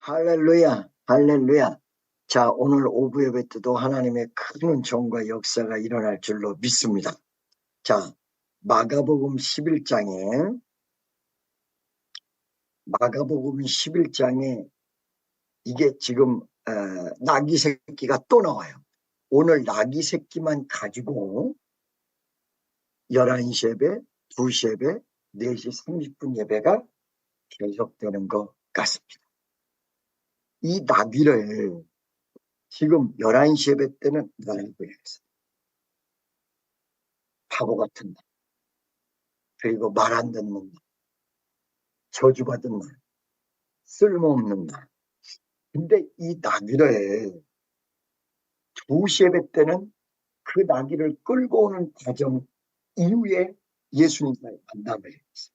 할렐루야, 할렐루야. 자, 오늘 오후 예배 때도 하나님의 큰 은총과 역사가 일어날 줄로 믿습니다. 자, 마가복음 11장에, 이게 지금, 나귀 새끼가 또 나와요. 오늘 나귀 새끼만 가지고 11시 예배, 2시 예배, 4시 30분 예배가 계속되는 것 같습니다. 이 나귀를 지금 11시 예배 때는 뭐라고 했어요? 바보 같은 날, 그리고 말 안 듣는 날, 저주받은 날, 쓸모없는 날. 근데 이 나귀를 2시 예배 때는 그 나귀를 끌고 오는 과정 이후에 예수님과의 만남을 했어요.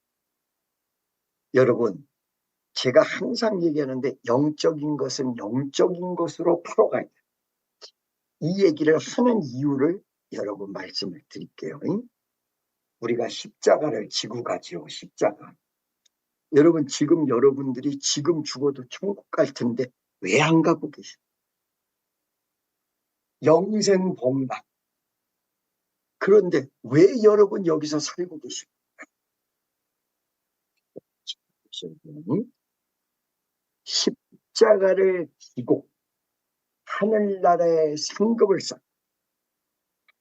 여러분, 제가 항상 얘기하는데 영적인 것은 영적인 것으로 풀어가야 돼요. 이 얘기를 하는 이유를 여러분 말씀을 드릴게요. 우리가 십자가를 지고 가지요. 십자가. 여러분, 지금 여러분들이 지금 죽어도 천국 갈 텐데 왜 안 가고 계십니까? 영생 복락. 그런데 왜 여러분 여기서 살고 계십니까? 십자가를 지고 하늘나라의 상급을 쌓고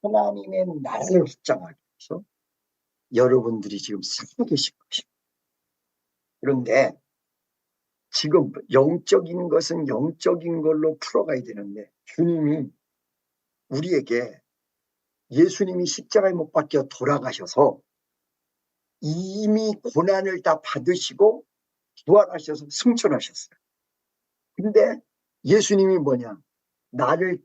하나님의 나라를 확장하기 위해서 여러분들이 지금 살고 계신 것입니다. 그런데 지금 영적인 것은 영적인 걸로 풀어가야 되는데 주님이 우리에게 예수님이 십자가에 못 박혀 돌아가셔서 이미 고난을 다 받으시고 부활하셔서 승천하셨어요. 근데 예수님이 뭐냐? 나를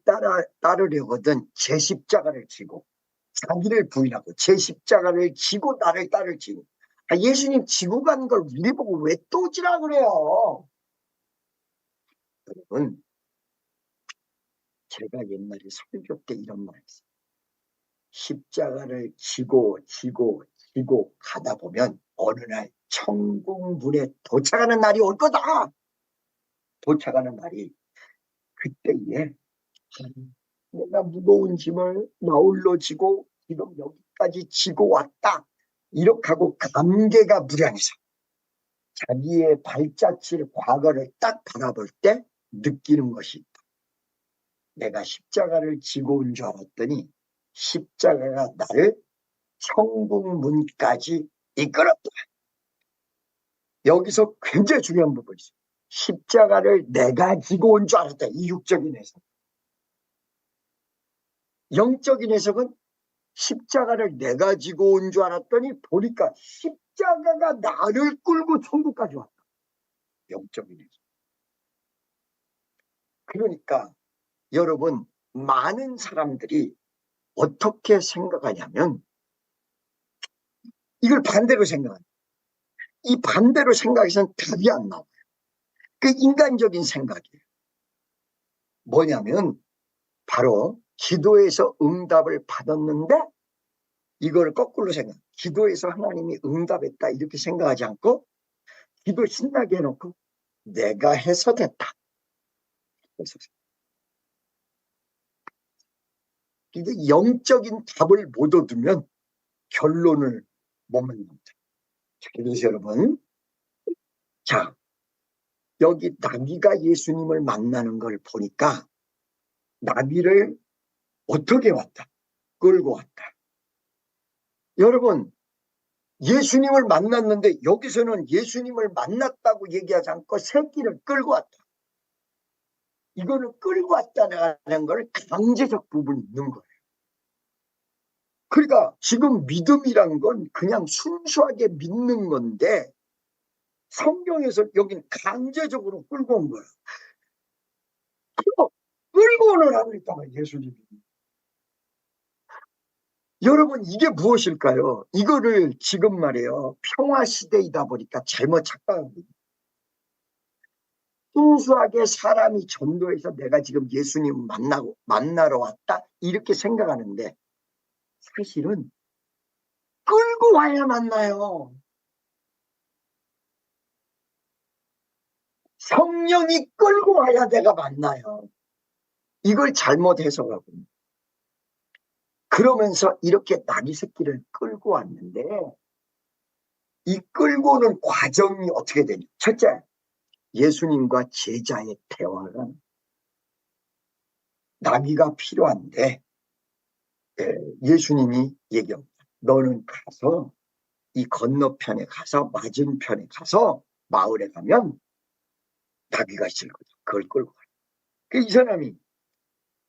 따르려거든 제 십자가를 지고 자기를 부인하고 제 십자가를 지고 나를 따르지. 예수님 지고 간 걸 우리 보고 왜 또 지라 그래요? 여러분, 제가 옛날에 설교 때 이런 말 했어요. 십자가를 지고 가다 보면 어느 날 천국 문에 도착하는 날이 올 거다. 도착하는 날이 그때에 내가 무거운 짐을 나홀로 지고 지금 여기까지 지고 왔다. 이렇게 하고 감개가 무량해서 자기의 발자취를 과거를 딱 바라볼 때 느끼는 것이 있다. 내가 십자가를 지고 온 줄 알았더니 십자가가 나를 천국 문까지 이끌었다. 여기서 굉장히 중요한 부분이 있어요. 십자가를 내가 지고 온 줄 알았다. 이 육적인 해석. 영적인 해석은 십자가를 내가 지고 온 줄 알았더니 보니까 십자가가 나를 끌고 천국까지 왔다. 영적인 해석. 그러니까 여러분, 많은 사람들이 어떻게 생각하냐면 이걸 반대로 생각합니다. 이 반대로 생각해서는 답이 안 나와요. 그 인간적인 생각이에요. 뭐냐면 바로 기도에서 응답을 받았는데 이걸 거꾸로 생각. 기도에서 하나님이 응답했다 이렇게 생각하지 않고 기도 신나게 해놓고 내가 해서 됐다. 근데 영적인 답을 못 얻으면 결론을 못 만납니다. 그래서 여러분, 자, 여기 나귀가 예수님을 만나는 걸 보니까 나귀를 어떻게 왔다? 끌고 왔다. 여러분, 예수님을 만났는데 여기서는 예수님을 만났다고 얘기하지 않고 새끼를 끌고 왔다. 이거는 끌고 왔다는 걸 강제적 부분이 있는 거예요. 그러니까 지금 믿음이란 건 그냥 순수하게 믿는 건데 성경에서 여긴 강제적으로 끌고 온 거예요. 끌고 오는 하고 있다가 예수님이. 여러분, 이게 무엇일까요? 이거를 지금 말이에요. 평화시대이다 보니까 잘못 착각합니다. 순수하게 사람이 전도해서 내가 지금 예수님 만나러 왔다 이렇게 생각하는데 사실은 끌고 와야 만나요. 성령이 끌고 와야 내가 만나요. 이걸 잘못 해석하고 그러면서 이렇게 나귀 새끼를 끌고 왔는데 이 끌고 오는 과정이 어떻게 되냐. 첫째, 예수님과 제자의 대화가 나귀가 필요한데 예수님이 얘기합니다. 너는 가서 이 건너편에 가서 맞은편에 가서 마을에 가면 나귀가 있을 거다. 그걸 끌고 가. 이 사람이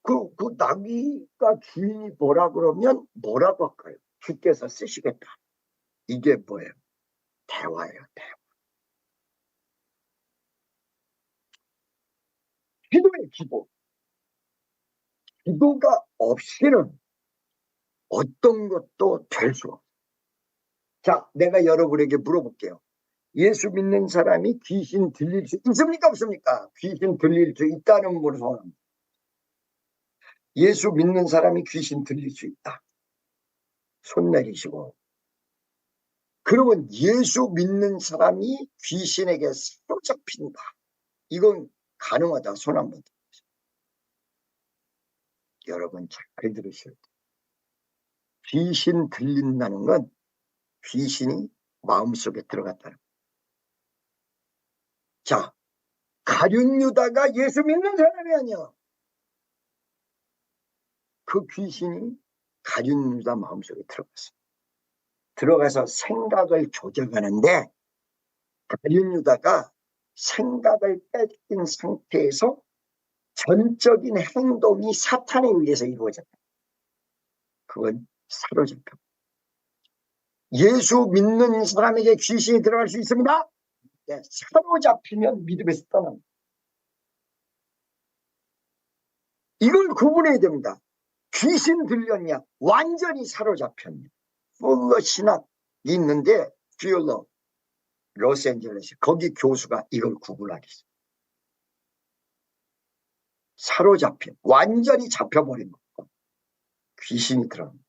그 나귀가 주인이 뭐라 그러면 뭐라고 할까요? 주께서 쓰시겠다. 이게 뭐예요? 대화예요. 대화. 기도의 기도. 기도가 없이는 어떤 것도 될 수 없어요. 자, 내가 여러분에게 물어볼게요. 예수 믿는 사람이 귀신 들릴 수 있습니까? 없습니까? 귀신 들릴 수 있다는 분을 소원합니다. 예수 믿는 사람이 귀신 들릴 수 있다. 손 내리시고. 그러면 예수 믿는 사람이 귀신에게 사로잡힌다. 이건 가능하다. 손 한번 들어보세요. 여러분 잘 들으셔야 돼요. 귀신 들린다는 건 귀신이 마음속에 들어갔다는 거예요. 자, 가룟 유다가 예수 믿는 사람이 아니야. 그 귀신이 가룟 유다 마음속에 들어갔어. 들어가서 생각을 조작하는데 가룟 유다가 생각을 뺏긴 상태에서 전적인 행동이 사탄에 의해서 이루어졌다. 그건 사로잡혀. 예수 믿는 사람에게 귀신이 들어갈 수 있습니다. 네, 사로잡히면 믿음에서 떠납니다. 이걸 구분해야 됩니다. 귀신 들렸냐? 완전히 사로잡혔냐? 풀러 신학이 있는데 퓨러 로스앤젤레스 거기 교수가 이걸 구분하겠어요. 사로잡힌 완전히 잡혀버린 것과 귀신이 들어갑니다.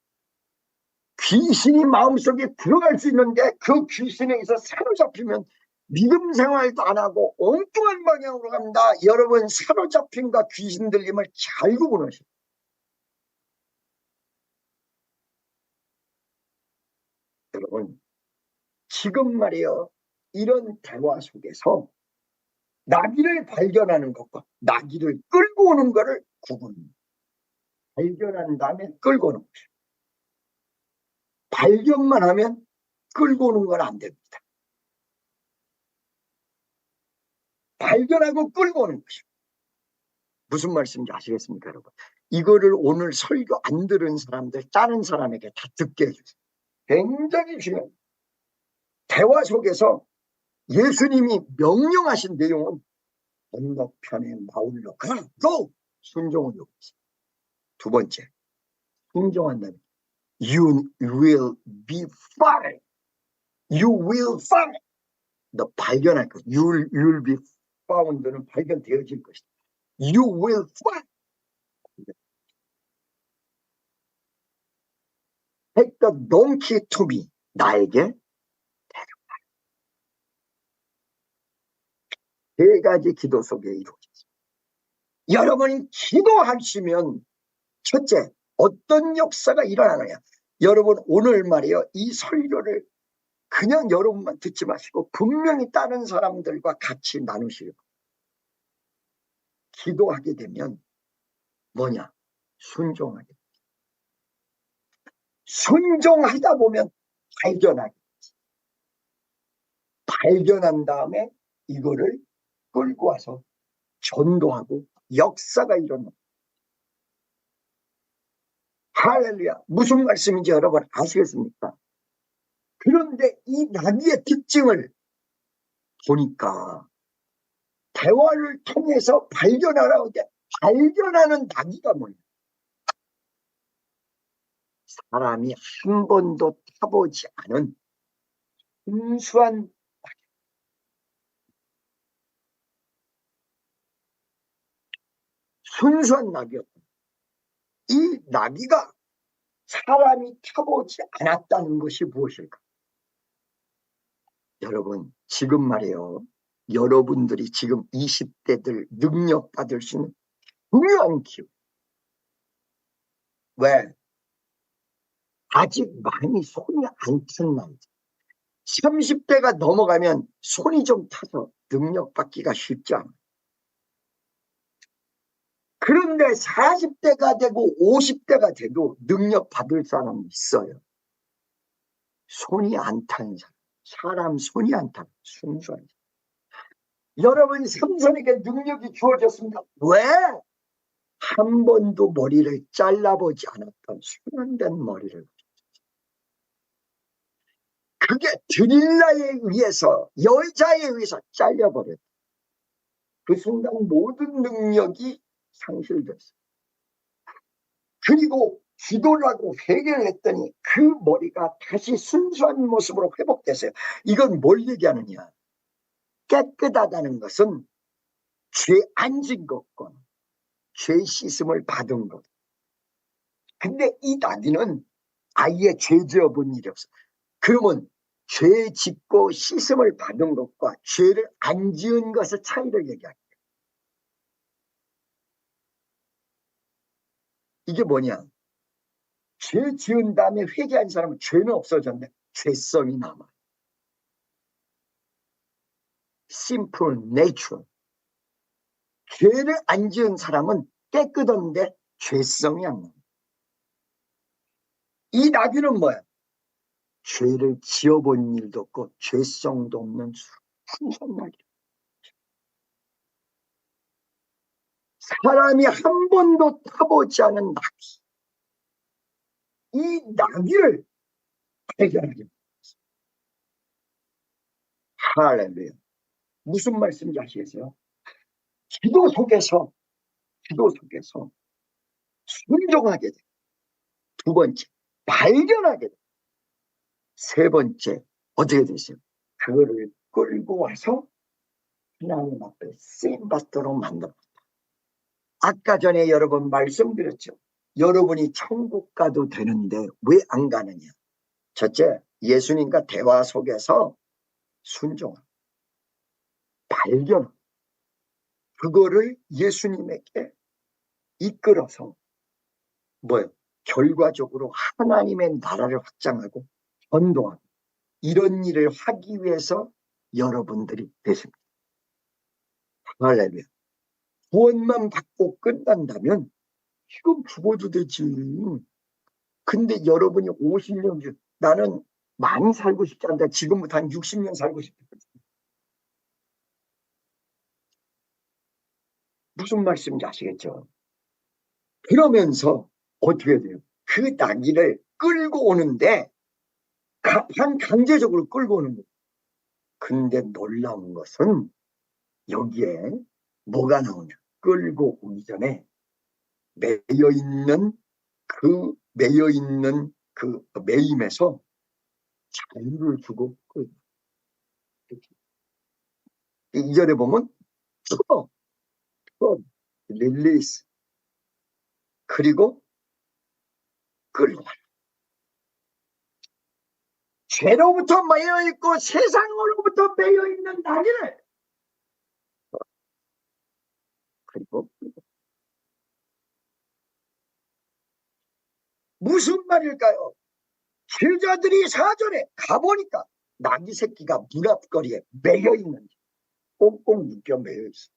귀신이 마음속에 들어갈 수 있는데 그 귀신에 의해서 사로잡히면 믿음 생활도 안 하고 엉뚱한 방향으로 갑니다. 여러분 사로잡힘과 귀신 들림을 잘 구분하세요. 여러분 지금 말이에요. 이런 대화 속에서 나귀를 발견하는 것과 나귀를 끌고 오는 것을 구분합니다. 발견한 다음에 끌고 오는 것이에요. 발견만 하면 끌고 오는 건 안 됩니다. 발견하고 끌고 오는 것이에요. 무슨 말씀인지 아시겠습니까, 여러분? 이거를 오늘 설교 안 들은 사람들, 다른 사람에게 다 듣게 해주세요. 굉장히 중요해요. 대화 속에서 예수님이 명령하신 내용은 건너편에 마을로 가, go! 순종을 요구했어요. 두 번째, 순종한다면 You will be found. You will find. 너 발견할 것. You will be found는 발견되어질 것이다. You will find. Take the donkey to me. 나에게 데려가. 세 가지 기도 속에 이루어졌습니다. 여러분이 기도하시면 첫째, 어떤 역사가 일어나느냐. 여러분 오늘 말이에요. 이 설교를 그냥 여러분만 듣지 마시고 분명히 다른 사람들과 같이 나누시고 기도하게 되면 뭐냐? 순종하게 됩니다. 순종하다 보면 발견하게 됩니다. 발견한 다음에 이거를 끌고 와서 전도하고 역사가 일어납니다. 할렐루야. 무슨 말씀인지 여러분 아시겠습니까? 그런데 이 나귀의 특징을 보니까 대화를 통해서 발견하라고 할 때 발견하는 나귀가 뭐예요? 사람이 한 번도 타보지 않은 순수한 나귀. 순수한 나귀였다. 이 나귀가 사람이 타보지 않았다는 것이 무엇일까? 여러분 지금 말이에요. 여러분들이 지금 20대들 능력받을 수 있는 중요한 기회. 왜? 아직 많이 손이 안 탄 나이. 30대가 넘어가면 손이 좀 타서 능력받기가 쉽지 않아요. 그런데 40대가 되고 50대가 돼도 능력받을 사람이 있어요. 손이 안 타는 사람. 사람 손이 안 타는 순수한 사람. 여러분, 삼손에게 능력이 주어졌습니다. 왜? 한 번도 머리를 잘라보지 않았던 순환된 머리를. 그게 드릴라에 의해서, 여자에 의해서 잘려버렸다. 그 순간 모든 능력이 상실됐어요. 그리고 기도를 하고 회개를 했더니 그 머리가 다시 순수한 모습으로 회복됐어요. 이건 뭘 얘기하느냐? 깨끗하다는 것은 죄 안 진 것과 죄 씻음을 받은 것. 근데 이 나귀는 아예 죄 지어본 일이 없어. 그러면 죄 짓고 씻음을 받은 것과 죄를 안 지은 것의 차이를 얘기할게요. 이게 뭐냐? 죄 지은 다음에 회개한 사람은 죄는 없어졌는데 죄성이 남아. Simple nature. 죄를 안 지은 사람은 깨끗한데 죄성이 안 남아. 이 나귀는 뭐야? 죄를 지어본 일도 없고 죄성도 없는 순수한 나귀. 사람이 한 번도 타보지 않은 나귀. 이 나귀를 발견하게 됐습니다. 할렐루야. 무슨 말씀인지 아시겠어요? 기도 속에서 순종하게 돼. 두 번째, 발견하게 돼. 세 번째, 어떻게 되세요? 그거를 끌고 와서 하나님 앞에 쓰임받도록 만들었다. 아까 전에 여러분 말씀드렸죠. 여러분이 천국 가도 되는데 왜 안 가느냐? 첫째, 예수님과 대화 속에서 순종하고 발견, 그거를 예수님에게 이끌어서 뭐예요? 결과적으로 하나님의 나라를 확장하고 전도하고 이런 일을 하기 위해서 여러분들이 되십니다. 할렐루야. 구원만 받고 끝난다면 지금 죽어도 되지. 근데 여러분이 50년 중 나는 많이 살고 싶지 않다. 지금부터 한 60년 살고 싶다. 무슨 말씀인지 아시겠죠? 그러면서 어떻게 돼요? 그 나귀를 끌고 오는데 강제적으로 끌고 오는 거예요. 근데 놀라운 것은 여기에 뭐가 나오냐? 끌고 오기 전에 매여있는 그 매임에서 자유를 주고 끌고. 2절에 보면 풀어, 릴리스, 그리고 끌고 와라. 죄로부터 매여있고 세상으로부터 매여있는 나귀를 그리고 무슨 말일까요? 제자들이 4절에 가보니까 나귀 새끼가 문 앞거리에 매여있는지 꽁꽁 묶여 매여있어.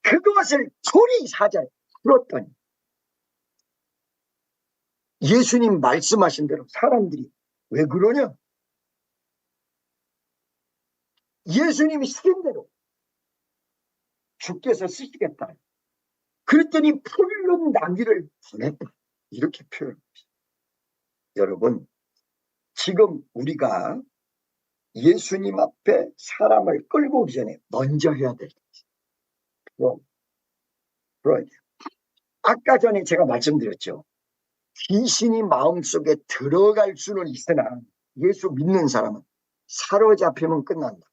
그것을 소리 4절에 풀었더니 예수님 말씀하신 대로 사람들이 왜 그러냐? 예수님이 시킨 대로 주께서 쓰시겠다. 그랬더니 풀른 나귀를 보냈다. 이렇게 표현합니다. 여러분, 지금 우리가 예수님 앞에 사람을 끌고 오기 전에 먼저 해야 될 것이 그럼 아까 전에 제가 말씀드렸죠. 귀신이 마음속에 들어갈 수는 있으나 예수 믿는 사람은 사로잡히면 끝난다.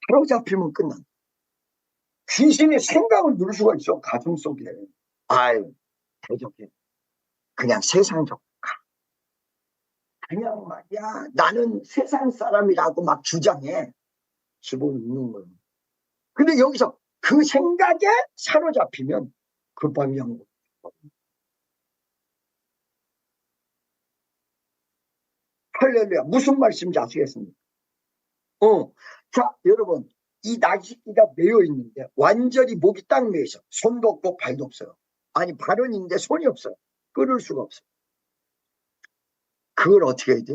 사로잡히면 끝난다. 귀신이 생각을 누를 수가 있어. 가슴속에. 아유, 대적해. 그냥 세상적. 그냥 말이야 나는 세상 사람이라고 막 주장해. 집어넣는 거예요. 근데 여기서 그 생각에 사로잡히면 급하게 한 거예요. 할렐루야. 무슨 말씀인지 아시겠습니까? 자, 여러분, 이 낚싯기가 매여 있는데 완전히 목이 딱 매여 있어. 손도 없고 발도 없어요. 아니, 발은 있는데 손이 없어요. 끊을 수가 없어요. 그걸 어떻게 해야 돼?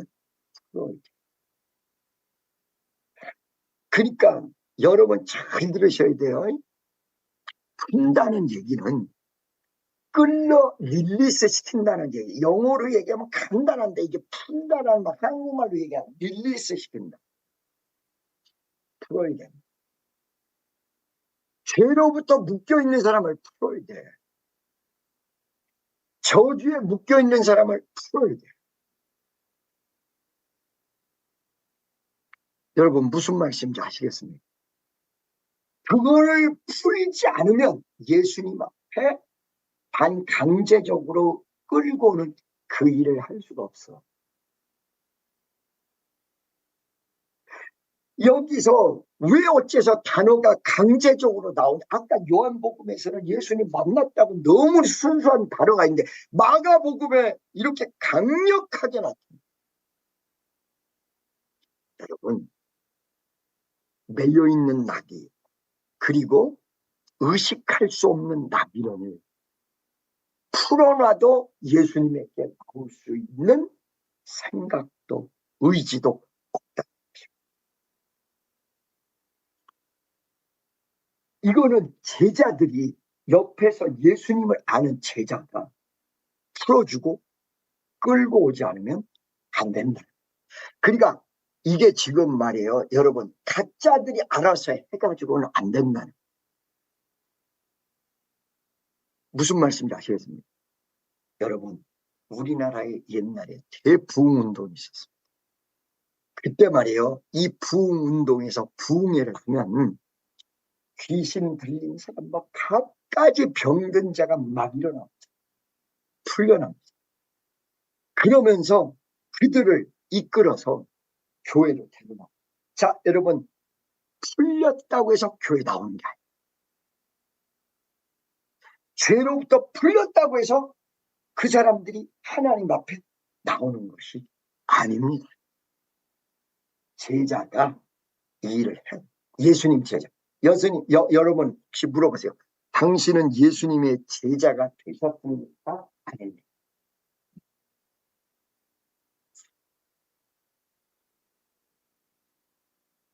그러니까 여러분 잘 들으셔야 돼요. 푼다는 얘기는 끌려 릴리스 시킨다는 얘기. 영어로 얘기하면 간단한데 이게 푼다라는 말, 한국말로 얘기하면 릴리스 시킨다. 풀어야 돼. 죄로부터 묶여있는 사람을 풀어야 돼. 저주에 묶여있는 사람을 풀어야 돼. 여러분 무슨 말씀인지 아시겠습니까? 그거를 풀지 않으면 예수님 앞에 반강제적으로 끌고는 그 일을 할 수가 없어. 여기서 왜 어째서 단어가 강제적으로 나오냐? 아까 요한복음에서는 예수님 만났다고 너무 순수한 단어가 있는데 마가복음에 이렇게 강력하게 나타납니다. 여러분 매여있는 나귀 그리고 의식할 수 없는 나비론을 풀어놔도 예수님에게 나올 수 있는 생각도 의지도 없다. 이거는 제자들이 옆에서 예수님을 아는 제자가 풀어주고 끌고 오지 않으면 안 된다. 그러니까 이게 지금 말이에요. 여러분 가짜들이 알아서 해가지고는 안 된다. 무슨 말씀인지 아시겠습니까? 여러분 우리나라에 옛날에 대부흥운동이 있었습니다. 그때 말이에요. 이 부흥운동에서 부흥회를 하면 귀신 들린 사람 막 갖가지 병든 자가 막 일어납니다. 풀려납니다. 그러면서 그들을 이끌어서 교회로 데려다. 자, 여러분 풀렸다고 해서 교회 나오는 게 아니에요. 죄로부터 풀렸다고 해서 그 사람들이 하나님 앞에 나오는 것이 아닙니다. 제자가 이 일을 해요. 예수님 제자. 여러분 혹시 물어보세요. 당신은 예수님의 제자가 되셨습니까? 아닙니까?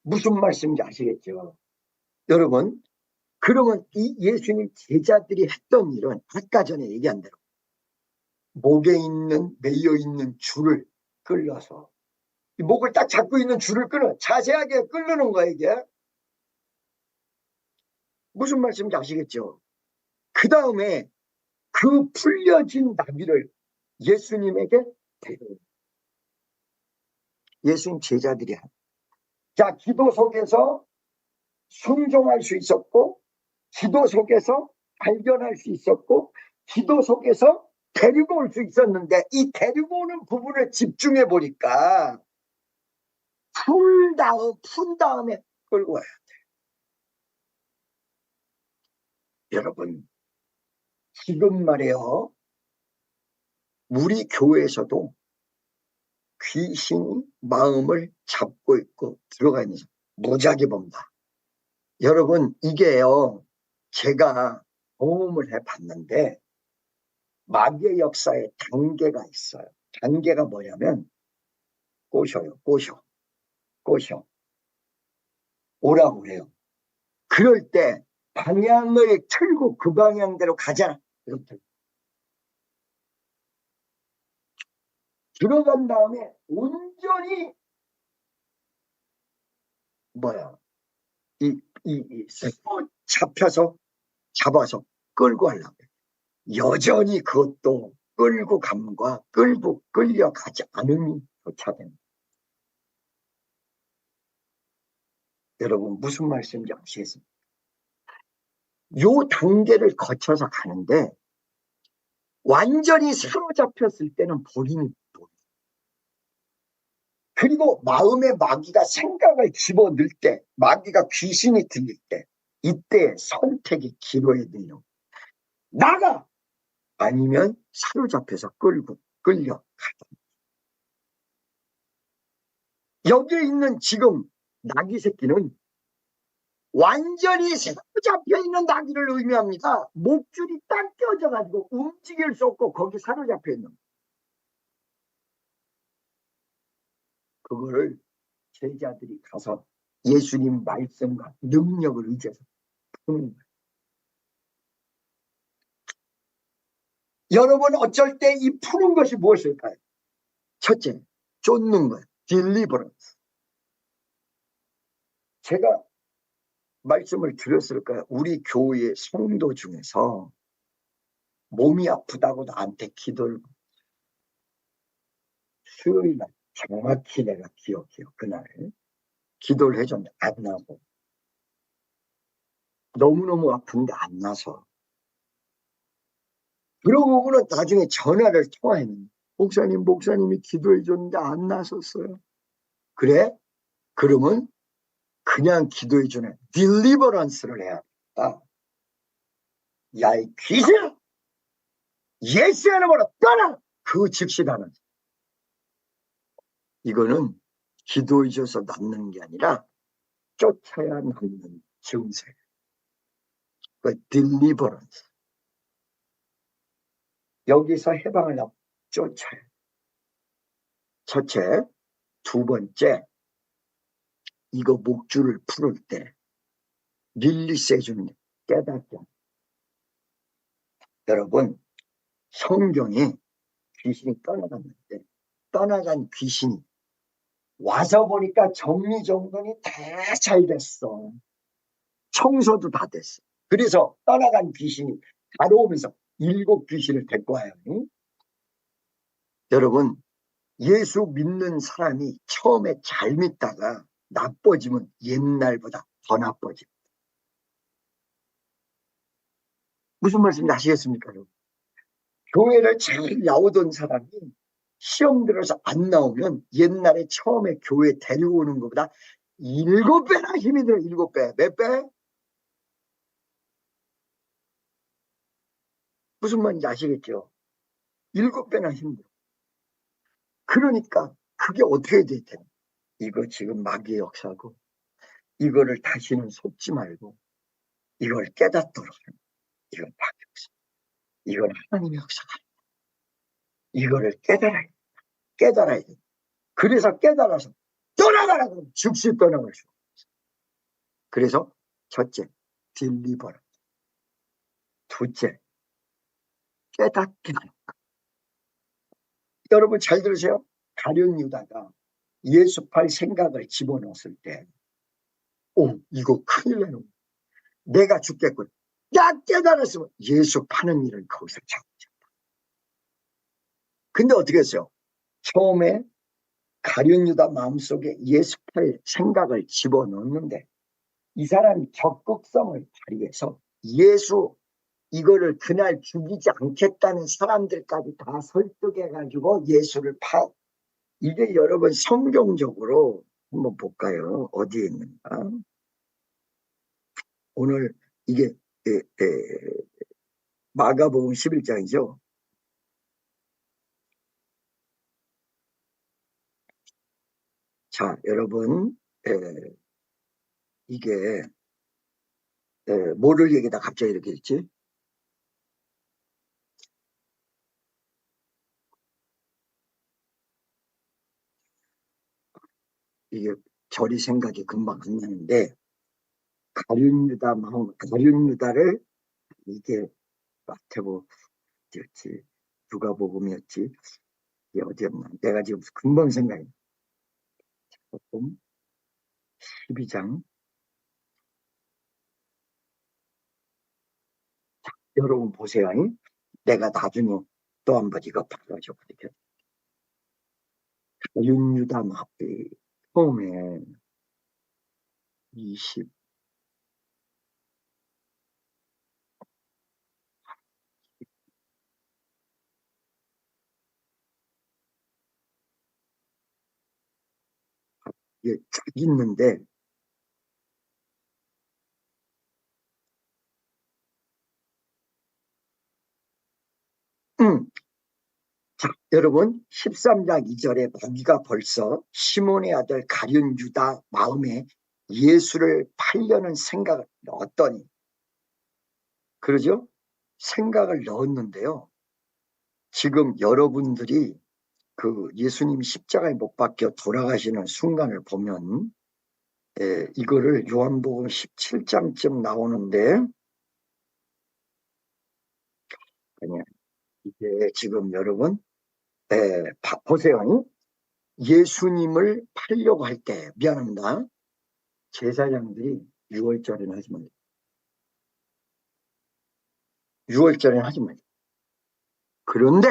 무슨 말씀인지 아시겠죠? 여러분 그러면 이 예수님 제자들이 했던 일은 아까 전에 얘기한 대로 목에 있는 매여 있는 줄을 끌려서 이 목을 딱 잡고 있는 줄을 끊어 자세하게 끌르는 거야 이게. 무슨 말씀인지 아시겠죠? 그 다음에 그 풀려진 나귀를 예수님에게 데려요. 예수님 제자들이 한. 자, 기도 속에서 순종할 수 있었고 기도 속에서 발견할 수 있었고 기도 속에서 데리고 올 수 있었는데 이 데리고 오는 부분을 집중해 보니까 푼 다음에 끌고 와야 돼. 여러분 지금 말이에요. 우리 교회에서도 귀신이 마음을 잡고 있고 들어가 있는 사람 무지하게 봅니다. 여러분 이게요. 제가 경험을 해봤는데 마귀의 역사에 단계가 있어요. 단계가 뭐냐면 꼬셔요. 꼬셔. 오라고 해요. 그럴 때 방향을 틀고 그 방향대로 가잖아. 이렇게. 들어간 다음에 온전히 잡아서 끌고 하려고 해요. 여전히 그것도 끌고 감과 끌려가지 않음이 교차됩니다. 여러분 무슨 말씀인지 아시겠습니까? 요 단계를 거쳐서 가는데 완전히 사로잡혔을 때는 본인이 그리고 마음의 마귀가 생각을 집어넣을 때, 마귀가 귀신이 들릴 때, 이때 선택이 기로에 들려. 나가! 아니면 사로잡혀서 끌려가다. 여기에 있는 지금 나귀 새끼는 완전히 사로잡혀 있는 나귀를 의미합니다. 목줄이 딱 껴져가지고 움직일 수 없고 거기 사로잡혀 있는. 그거를 제자들이 가서 예수님 말씀과 능력을 의지해서 푸는 거예요. 여러분 어쩔 때 이 푸는 것이 무엇일까요? 첫째, 쫓는 거예요. deliverance. 제가 말씀을 드렸을까요? 우리 교회 성도 중에서 몸이 아프다고 나한테 기도를, 수요일날 정확히 내가 기억해요. 그날 기도를 해줬는데 안 나고, 너무너무 아픈데 안 나서, 그러고는 나중에 전화를 통화했는데 목사님이 기도해 줬는데 안 나섰어요. 그래? 그러면 그냥 기도해 주는 딜리버런스를 해야겠다. 야, 이 귀신! 예수의 이름으로 떠나! 그 즉시 나는. 이거는 기도해 줘서 낫는 게 아니라 쫓아야 낫는 증세. 그 딜리버런스. 여기서 해방을 쫓아요. 첫째. 두 번째, 이거 목줄을 풀을 때 릴리스해 주는 게 깨닫게. 여러분, 성경에 귀신이 떠나갔는데 떠나간 귀신이 와서 보니까 정리정돈이 다 잘 됐어. 청소도 다 됐어. 그래서 떠나간 귀신이 바로오면서 7 귀신을 데리고 와요. 응? 여러분, 예수 믿는 사람이 처음에 잘 믿다가 나빠지면 옛날보다 더 나빠집니다. 무슨 말씀인지 아시겠습니까? 여러분? 교회를 잘 나오던 사람이 시험 들어서 안 나오면 옛날에 처음에 교회 데려오는 것보다 7배나 힘이 들어. 7배. 몇 배? 무슨 말인지 아시겠죠? 7배나 힘들어. 그러니까 그게 어떻게 돼야 되나? 이거 지금 마귀의 역사고, 이거를 다시는 속지 말고 이걸 깨닫도록 하는, 이건 마귀 역사, 이건 하나님의 역사가 아니다. 이거를 깨달아야 돼. 그래서 깨달아서 떠나가라 그러면 즉시 떠나갈 수 없어. 그래서 첫째, 딜리버라. 둘째, 깨닫게 하는 것. 여러분 잘 들으세요. 가룟 유다가 예수팔 생각을 집어넣었을 때, 오, 이거 큰일 나는, 내가 죽겠군. 야, 깨달았으면 예수 파는 일을 거기서 잡으셨다. 근데 어떻게 했어요? 처음에 가룟 유다 마음속에 예수팔 생각을 집어넣었는데 이 사람이 적극성을 발휘해서 예수 이거를 그날 죽이지 않겠다는 사람들까지 다 설득해가지고 예수를 이게 여러분 성경적으로 한번 볼까요? 어디에 있는가? 오늘 이게 마가복음 11장이죠. 자, 여러분, 이게 뭐를 얘기다 갑자기 이렇게 했지? 이게 저리 생각이 금방 안 나는데, 가룟 유다를 이게 마태복음이었지, 누가복음이었지, 이게 어디였나? 내가 지금 금방 생각이 나. 마태복음 12장. 여러분 보세요. 내가 나중에 또 한 번 이거 봐가지고 이렇게 윤유다 마비 처음에 20 이게 쫙 있는데, 자, 여러분 13장 2절에 마귀가 벌써 시몬의 아들 가룟 유다 마음에 예수를 팔려는 생각을 넣었더니, 그러죠? 생각을 넣었는데요. 지금 여러분들이 그 예수님 십자가에 못 박혀 돌아가시는 순간을 보면, 이거를 요한복음 17장쯤 나오는데, 아니야, 이게 지금 여러분, 보세요. 예수님을 팔려고 할 때, 미안합니다. 제사장들이 6월절에는 하지 말아요. 6월절에는 하지 말아요. 그런데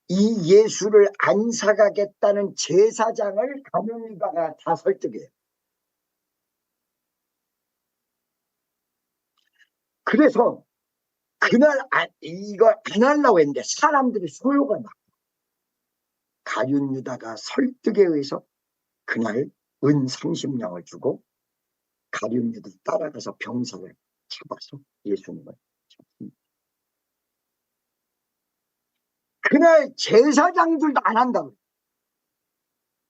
이 예수를 안 사가겠다는 제사장을 가룟유다가 다 설득해요. 그래서 그날 이걸 안 하려고 했는데 사람들이 소요가 나. 가룟유다가 설득에 의해서 그날 은 30냥을 주고 가룟유다 따라가서 병사를 잡아서 예수님을 잡습니다. 그날 제사장들도 안 한다고.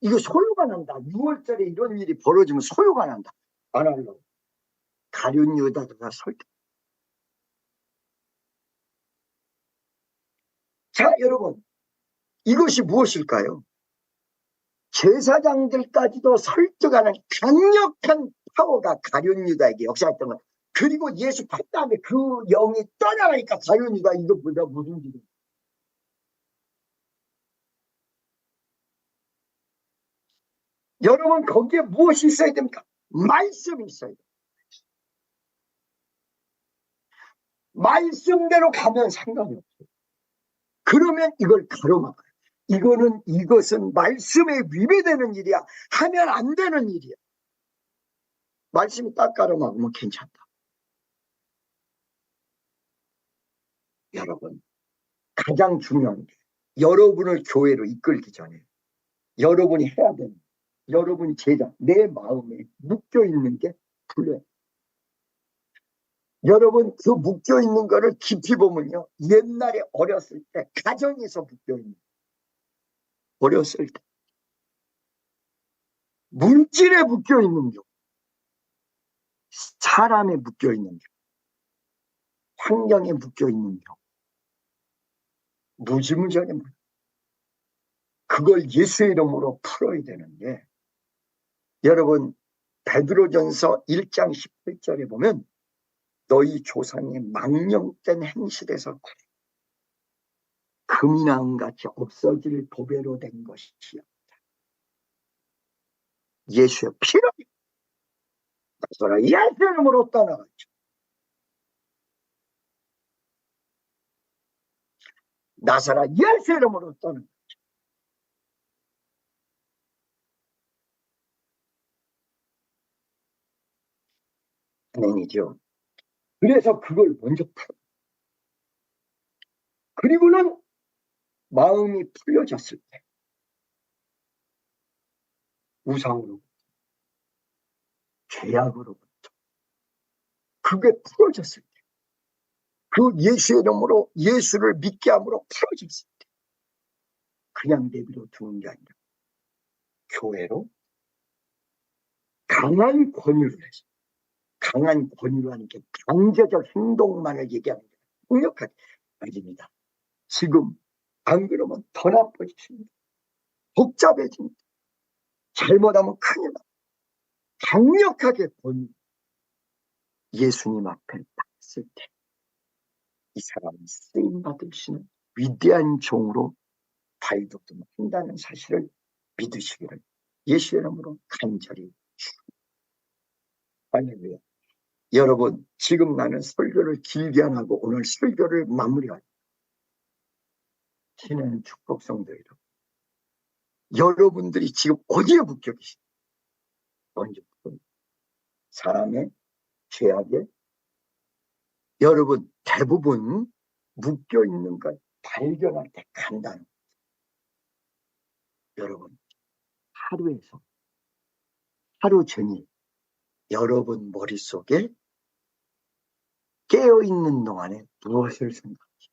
이거 소요가 난다. 6월절에 이런 일이 벌어지면 소요가 난다. 안 하려고. 가룟유다가 설득. 자, 여러분, 이것이 무엇일까요? 제사장들까지도 설득하는 강력한 파워가 가룟유다에게 역사했던 것. 그리고 예수 밥 다음에 그 영이 떠나가니까 가룟유다 이것보다 무슨 일이. 여러분 거기에 무엇이 있어야 됩니까? 말씀이 있어야 돼요. 말씀대로 가면 상관이 없어요. 그러면 이걸 가로막아요. 이것은 말씀에 위배되는 일이야. 하면 안 되는 일이야. 말씀이 딱 가로막으면 괜찮다. 여러분, 가장 중요한 게 여러분을 교회로 이끌기 전에 여러분이 해야 되는, 여러분이 제자, 내 마음에 묶여있는 게 불려요. 여러분 그 묶여있는 거를 깊이 보면요, 옛날에 어렸을 때 가정에서 묶여있는, 어렸을 때 물질에 묶여있는 경, 사람에 묶여있는 경, 환경에 묶여있는 경, 무지무지하게 많아요. 그걸 예수의 이름으로 풀어야 되는데, 여러분 베드로전서 1장 18절에 보면 너희 조상의 망령된 행실에서 금이나 은같이 없어질 보배로 된 것이요 예수의 피로 나서라 예수의 이름으로 떠나갔죠. 나서라 예수의 이름으로 떠나갔죠. 아멘이죠. 그래서 그걸 먼저 풀어. 그리고는 마음이 풀려졌을 때 우상으로, 죄악으로부터 그게 풀어졌을 때, 그 예수의 이름으로 예수를 믿게 함으로 풀어졌을 때 그냥 내비로 두는 게 아니라 교회로 강한 권유를 해서, 강한 권유라는 게 강제적 행동만을 얘기하는 게 강력하게 아닙니다. 지금 안 그러면 더 나빠지십니다. 복잡해집니다. 잘못하면 큰일 납니다. 강력하게 권유. 예수님 앞에 딱 쓸 때 이 사람이 쓰임받으시는 위대한 종으로 발돋움한다는 사실을 믿으시기를 예수의 이름으로 간절히 축원합니다. 할렐루야. 여러분, 지금 나는 설교를 길게 안 하고 오늘 설교를 마무리할 신의 축복 성도이로, 여러분들이 지금 어디에 묶여 계십니까? 먼저 사람의 죄악에, 여러분 대부분 묶여 있는 걸 발견할 때 간단한, 여러분 하루에서 하루 종일 여러분 머릿속에 깨어있는 동안에 무엇을 생각하시죠?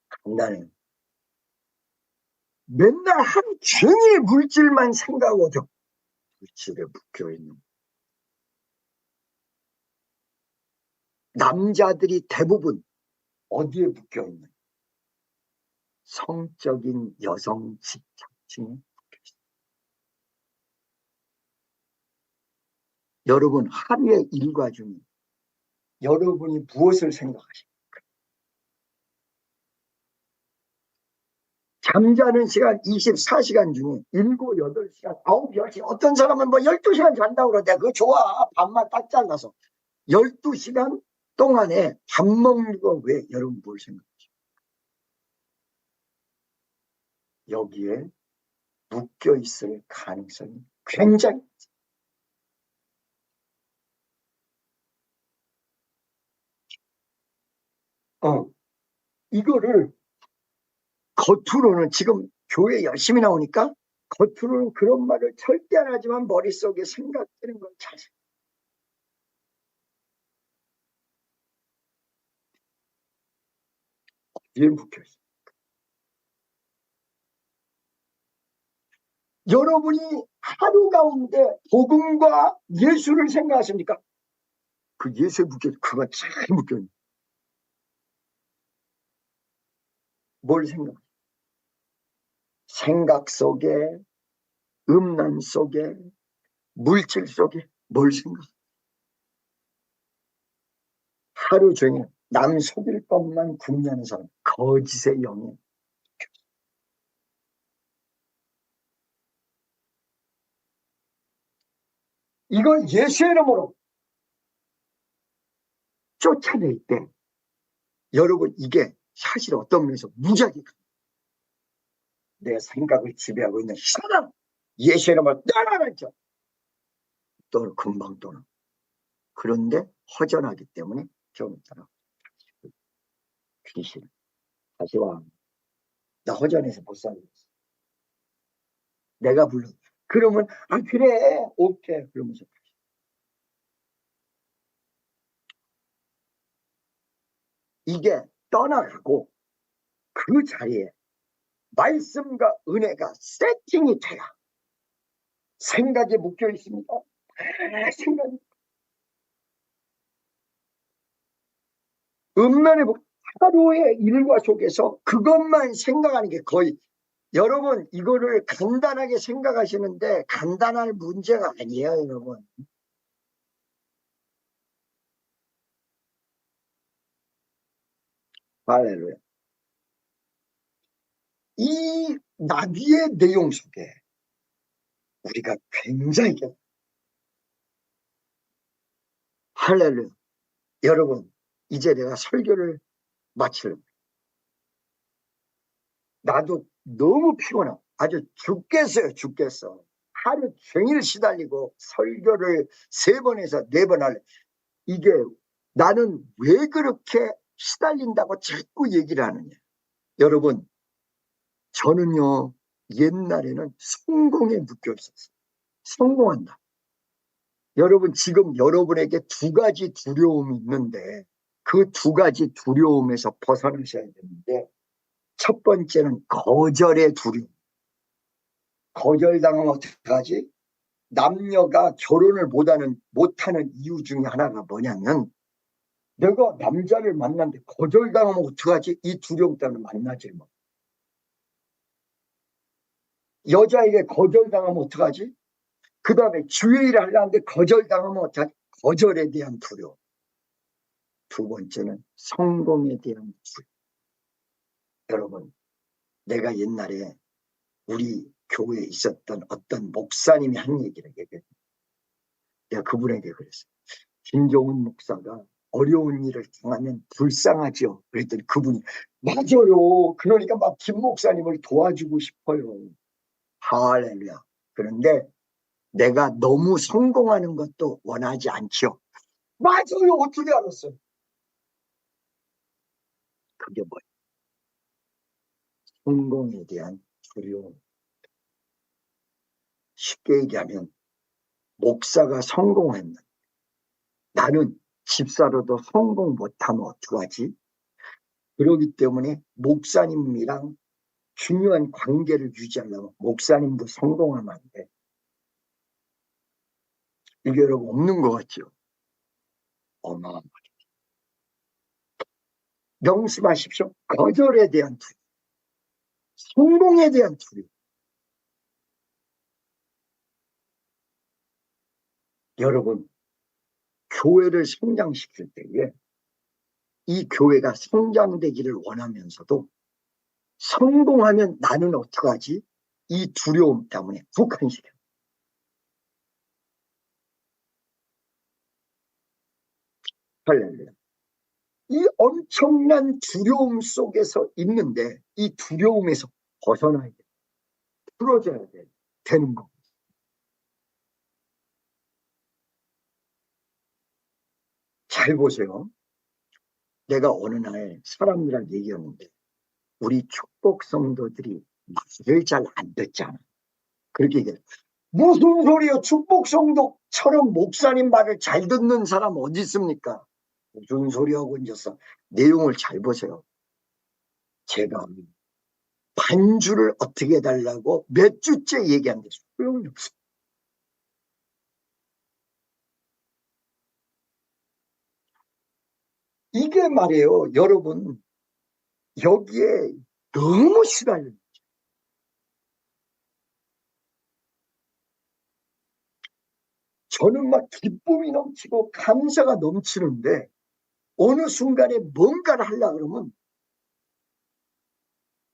간단해요. 맨날 하루 종일 물질만 생각하죠. 물질에 묶여있는. 남자들이 대부분 어디에 묶여있는? 성적인 여성 집착증에 묶여있어요. 여러분 하루의 일과 중에 여러분이 무엇을 생각하십니까? 잠자는 시간 24시간 중에 7, 8시간, 9, 10시간, 어떤 사람은 뭐 12시간 잔다고 그러는데 그거 좋아. 밥만 딱 잘라서. 12시간 동안에 밥 먹는 거 왜 여러분 뭘 생각하십니까? 여기에 묶여 있을 가능성이 굉장히 이거를 겉으로는 지금 교회 열심히 나오니까 겉으로는 그런 말을 절대 안 하지만 머릿속에 생각되는 건 잘. 어디에 묶여 있어요? 여러분이 하루 가운데 복음과 예수를 생각하십니까? 그 예수에 묶여 그거 잘 묶여 있는. 뭘 생각? 생각 속에, 음란 속에, 물질 속에 뭘 생각? 하루 종일 남 속일 것만 궁리하는 사람, 거짓의 영에. 이걸 예수의 이름으로 쫓아낼 때 여러분 이게 사실 어떤 면에서 무지하게 내 생각을 지배하고 있는 사람 예수의 이름을 떠나라죠. 또 금방 떠나. 그런데 허전하기 때문에 좀 있다가 귀신 다시 와. 나 허전해서 못 살겠어. 내가 불러. 그러면 아 그래 오케이 그러면서 이게 떠나가고 그 자리에 말씀과 은혜가 세팅이 돼야 생각에 묶여 있습니다. 생각이 음란의 하루의 일과 속에서 그것만 생각하는 게 거의 여러분 이거를 간단하게 생각하시는데 간단할 문제가 아니에요 여러분. 할렐루야. 이 나비의 내용 속에 우리가 굉장히 할렐루야. 여러분 이제 내가 설교를 마치려고 나도 너무 피곤해. 아주 죽겠어요 죽겠어. 하루 종일 시달리고 설교를 3번에서 4번 할래. 이게 나는 왜 그렇게 시달린다고 자꾸 얘기를 하느냐. 여러분 저는요 옛날에는 성공에 묶여 있었어요. 성공한다. 여러분 지금 여러분에게 2가지 두려움이 있는데 그 2가지 두려움에서 벗어나셔야 되는데 첫 번째는 거절의 두려움. 거절당하면 어떡하지? 남녀가 결혼을 못하는 이유 중에 하나가 뭐냐면 내가 남자를 만났는데 거절당하면 어떡하지? 이 두려움 때문에 만나지 뭐. 여자에게 거절당하면 어떡하지? 그 다음에 주의를 하려는데 거절당하면 어떡하지? 거절에 대한 두려움. 2번째는 성공에 대한 두려움. 여러분 내가 옛날에 우리 교회에 있었던 어떤 목사님이 한 얘기를 얘기해요. 내가 그분에게 그랬어요. 김종훈 목사가 어려운 일을 당하면 불쌍하죠. 그랬더니 그분이 맞아요. 그러니까 막 김 목사님을 도와주고 싶어요. 할렐루야. 그런데 내가 너무 성공하는 것도 원하지 않죠. 맞아요. 어떻게 알았어요? 그게 뭐예요? 성공에 대한 두려움. 쉽게 얘기하면 목사가 성공했는데 나는 집사로도 성공 못하면 어떡하지? 그러기 때문에 목사님이랑 중요한 관계를 유지하려면 목사님도 성공하면 안 돼. 이게 여러분 없는 것 같죠? 어마어마하게. 명심하십시오. 거절에 대한 두려움, 성공에 대한 두려움. 여러분, 교회를 성장시킬 때에 이 교회가 성장되기를 원하면서도 성공하면 나는 어떡하지? 이 두려움 때문에 북한시켜. 할렐루야. 이 엄청난 두려움 속에서 있는데 이 두려움에서 벗어나야 돼. 풀어져야 돼. 되는 거. 잘 보세요. 내가 어느 날 사람들이랑 얘기하는데 우리 축복 성도들이 말을 잘 안 듣잖아. 그렇게 얘기해. 무슨 소리요? 축복 성도처럼 목사님 말을 잘 듣는 사람 어디 있습니까? 무슨 소리하고 앉아서 내용을 잘 보세요. 제가 반주를 어떻게 해달라고 몇 주째 얘기하는데 소용이 없어. 이게 말이에요. 여러분 여기에 너무 시달려요. 저는 막 기쁨이 넘치고 감사가 넘치는데 어느 순간에 뭔가를 하려고 그러면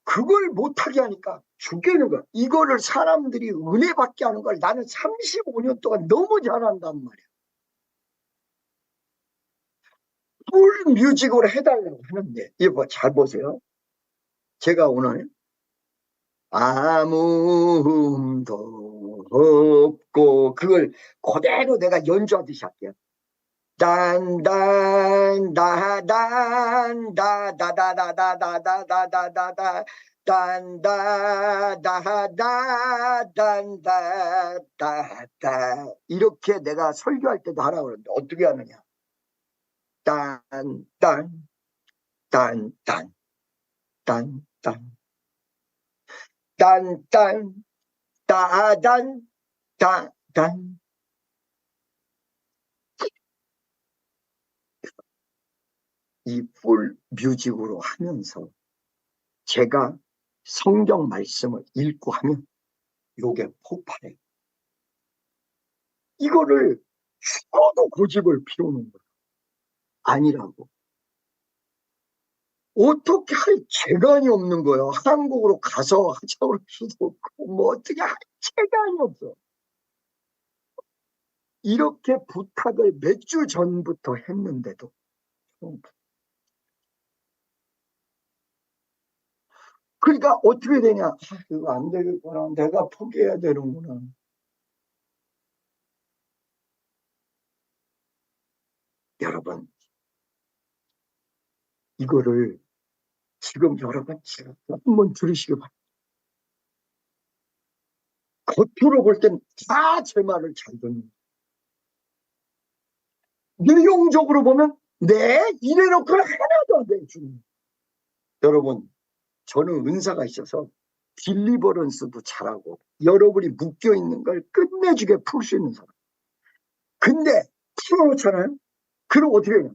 그걸 못하게 하니까 죽겠는 거야. 이거를 사람들이 은혜 받게 하는 걸 나는 35년 동안 너무 잘한단 말이야. 풀 뮤직으로 해달라고 하는데 이거 잘 보세요. 제가 오늘 아무도 없고 그걸 그대로 내가 연주하듯이 할게요. 딴딴다다다다다다다다다다다다 딴다다다단다다다 이렇게 내가 설교할 때도 하라고 그러는데 어떻게 하느냐? 딴딴 딴딴 딴딴 딴딴 따단 따단 이 풀 뮤직으로 하면서 제가 성경 말씀을 읽고 하면 요게 폭발해. 이거를 죽어도 고집을 피우는 거야. 아니라고. 어떻게 할 재간이 없는 거예요. 한국으로 가서 하자고 할 수도 없고 뭐 어떻게 할 재간이 없어. 이렇게 부탁을 몇 주 전부터 했는데도 그러니까 어떻게 되냐. 이거 안 되겠구나. 내가 포기해야 되는구나. 여러분 이거를 지금 여러분 지금 한번 들으시기 바랍니다. 겉으로 볼 땐 다 제 말을 잘 듣는 내용적으로 보면 네 이래놓고는 하나도 안 돼. 주님. 여러분 저는 은사가 있어서 딜리버런스도 잘하고 여러분이 묶여있는 걸 끝내주게 풀 수 있는 사람. 근데 풀어놓잖아요. 그럼 어떻게 해요?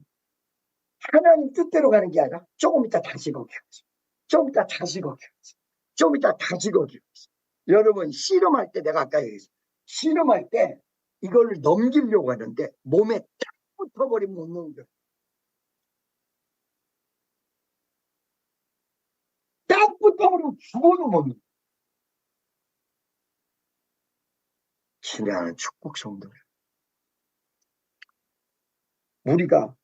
하나님 뜻대로 가는 게 아니라 조금 이따 다시 거기 가지. 좀 이따 다시 거기 가지. 좀 이따 다시 거기 가지. 여러분 씨름할 때 내가 아까 얘기했어. 씨름할 때 이걸 넘기려고 하는데 몸에 딱 붙어버리면 못 넘겨. 딱 붙어버리면 죽어도 못 넘겨. 친애하는 축복 성도들 우리가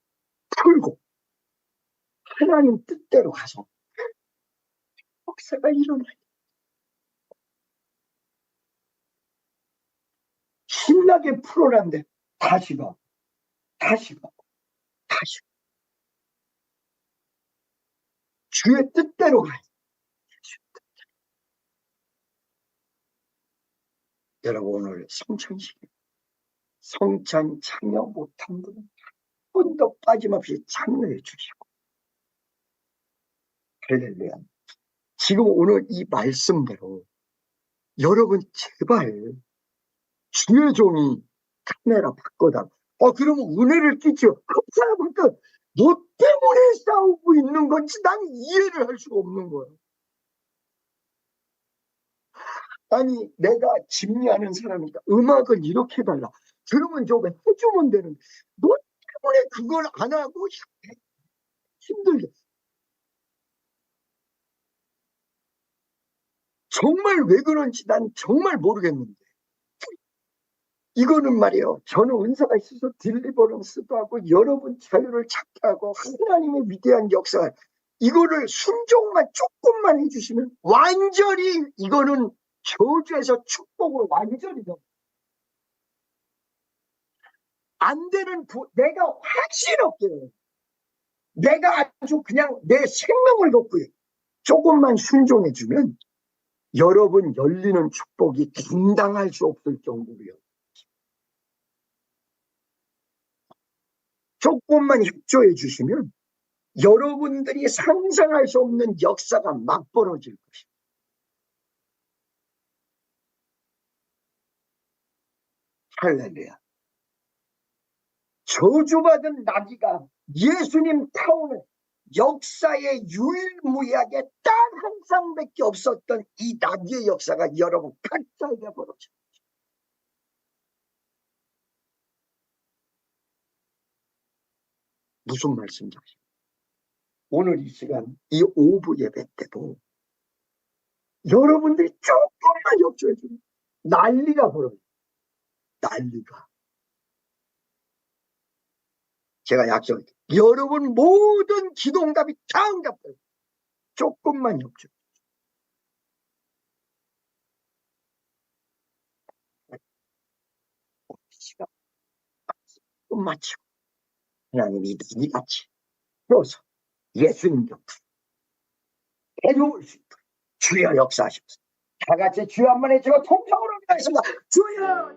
풀고 하나님 뜻대로 가서 역사가 일어나요. 신나게 풀어놨는데 다시 가 다시 가 다시 주의 뜻대로 가요. 여러분 오늘 성찬식, 성찬 참여 못한 분은 한 번도 빠짐없이 참여해 주시고, 할렐루야. 지금 오늘 이 말씀대로 여러분 제발 주의 종이 카메라 바꿔다. 그러면 은혜를 끼쳐. 그 사람은 너 때문에 싸우고 있는 건지 난 이해를 할 수가 없는 거야. 아니 내가 집리하는 사람이니까 음악을 이렇게 해달라. 그러면 저거 해주면 되는데 너 때문에 그걸 안 하고 힘들게. 정말 왜 그런지 난 정말 모르겠는데, 이거는 말이에요. 저는 은사가 있어서 딜리버런스도 하고 여러분 자유를 찾게 하고 하나님의 위대한 역사, 이거를 순종만 조금만 해주시면 완전히 이거는 저주에서 축복을 완전히 안 되는 내가 확신 없게 내가 아주 그냥 내 생명을 놓고 조금만 순종해주면 여러분 열리는 축복이 감당할 수 없을 정도로요. 조금만 협조해 주시면 여러분들이 상상할 수 없는 역사가 막 벌어질 것입니다. 할렐루야. 저주받은 나귀가 예수님 타오는 역사의 유일무이하게 딱 한 쌍밖에 없었던 이 나귀의 역사가 여러분 각자에게 벌어져요. 무슨 말씀인지 아시죠? 오늘 이 시간 이 오후 예배 때도 여러분들이 조금만 협조해 주면 난리가 벌어요. 난리가. 제가 약속할게요. 여러분 모든 기도응답이 다 응답돼요. 조금만 협조. 시간 좀 마치고 하나님이 나귀같이 풀어서 예수님 곁으로 데려올 수 있도록 주여 역사하십시오. 다 같이 주여 한번 해주고 통성으로 기도하겠습니다. 주여.